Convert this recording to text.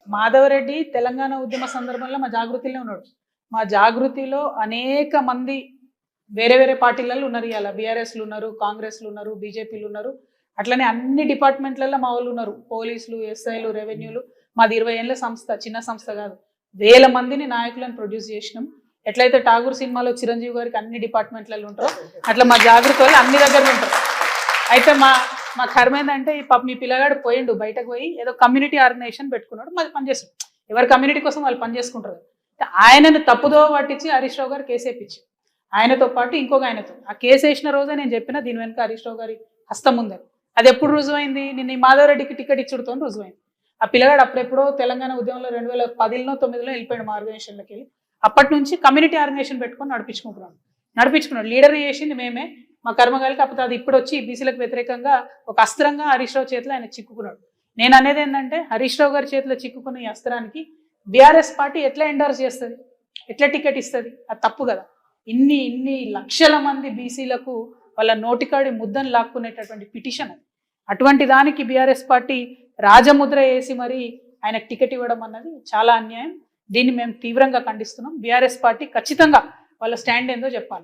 మాధవరెడ్డి తెలంగాణ ఉద్యమ సందర్భంలో మా జాగృతిలో ఉన్నాడు. మా జాగృతిలో అనేక మంది వేరే వేరే పార్టీలలో ఉన్నారు. ఇవాళ బీఆర్ఎస్లు ఉన్నారు, కాంగ్రెస్లు ఉన్నారు, బీజేపీలు ఉన్నారు. అట్లనే అన్ని డిపార్ట్మెంట్లలో మా వాళ్ళు ఉన్నారు. పోలీసులు, ఎస్ఐలు, రెవెన్యూలు. మాది 20 ఏళ్ళ సంస్థ, చిన్న సంస్థ కాదు. వేల మందిని నాయకులను ప్రొడ్యూస్ చేసినాం. ఎట్లయితే ఠాగూర్ సినిమాలో చిరంజీవి గారికి అన్ని డిపార్ట్మెంట్లలో ఉంటారో అట్లా మా జాగృతి వాళ్ళు అన్ని దగ్గర ఉంటారు. అయితే మా కర్మ ఏంటంటే మీ పిల్లగాడు పోయిండు, బయటకు పోయి ఏదో కమ్యూనిటీ ఆర్గనైజేషన్ పెట్టుకున్నాడు, మాది పనిచేస్తాడు. ఎవరి కమ్యూనిటీ కోసం వాళ్ళు పనిచేసుకుంటారు. ఆయనను తప్పుదో పట్టించి హరీష్ రావు గారు కేసు వేయించి ఆయనతో పాటు ఇంకొక ఆయనతో ఆ కేసు వేసిన రోజే నేను చెప్పిన దీని వెనుక హరీష్ రావు గారి హస్తం ఉందని. అది ఎప్పుడు రుజువైంది? నిన్న ఈ మాధవరెడ్డికి టికెట్ ఇచ్చుడుతో రుజువైంది. ఆ పిల్లగాడు అప్పుడెప్పుడో తెలంగాణ ఉద్యమంలో 2010లో 9లో వెళ్ళిపోయాడు మా ఆర్గనైజేషన్లోకి వెళ్ళి. అప్పటి నుంచి కమ్యూనిటీ ఆర్గనైజేషన్ పెట్టుకొని నడిపించుకున్నాడు. లీడర్ చేసింది మేమే, మా కర్మగాలి. కాకపోతే అది ఇప్పుడు వచ్చి బీసీలకు వ్యతిరేకంగా ఒక అస్త్రంగా హరీష్ రావు చేతిలో ఆయన చిక్కుకున్నాడు. నేను అనేది ఏంటంటే హరీష్ రావు గారి చేతిలో చిక్కుకున్న ఈ అస్త్రానికి బీఆర్ఎస్ పార్టీ ఎట్లా ఎండోర్స్ చేస్తుంది, ఎట్లా టికెట్ ఇస్తుంది? అది తప్పు కదా. ఇన్ని లక్షల మంది బీసీలకు వాళ్ళ నోటికాడి ముద్దను లాక్కునేటటువంటి పిటిషన్ అది. అటువంటి దానికి బీఆర్ఎస్ పార్టీ రాజముద్ర వేసి మరి ఆయనకు టికెట్ ఇవ్వడం అన్నది చాలా అన్యాయం. దీన్ని మేము తీవ్రంగా ఖండిస్తున్నాం. బీఆర్ఎస్ పార్టీ ఖచ్చితంగా వాళ్ళ స్టాండ్ ఏందో చెప్పాలి.